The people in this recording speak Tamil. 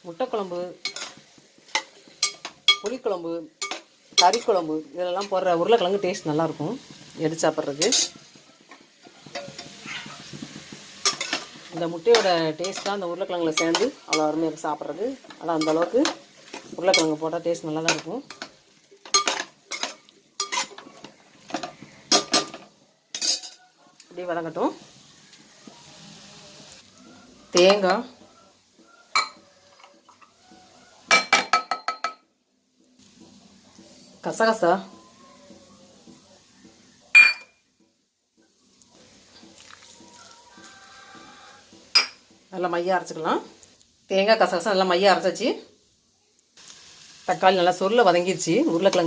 முட்டை குழம்பு, புளிக்குழம்பு, கறி குழம்பு இதெல்லாம் போடுற உருளைக்கிழங்கு டேஸ்ட் நல்லாயிருக்கும் எடுத்து சாப்பிட்றதுக்கு. இந்த முட்டையோட டேஸ்ட் தான் அந்த உருளைக்கிழங்குல சேர்ந்து அவ்வளோ அருமையாக இருக்குது சாப்பிட்றது. ஆனால் அந்தளவுக்கு உருளைக்கிழங்கு போட்டால் டேஸ்ட் நல்லா தான் இருக்கும். இப்படி வதங்கட்டும். தேங்காய், கசகசா, நல்லா மையாக அரைச்சிக்கலாம். தேங்காய் கசகசா நல்லா மையாக அரைச்சாச்சு. தக்காளி நல்லா சொருள வதங்கிடுச்சு. உருளைக்கிழங்கு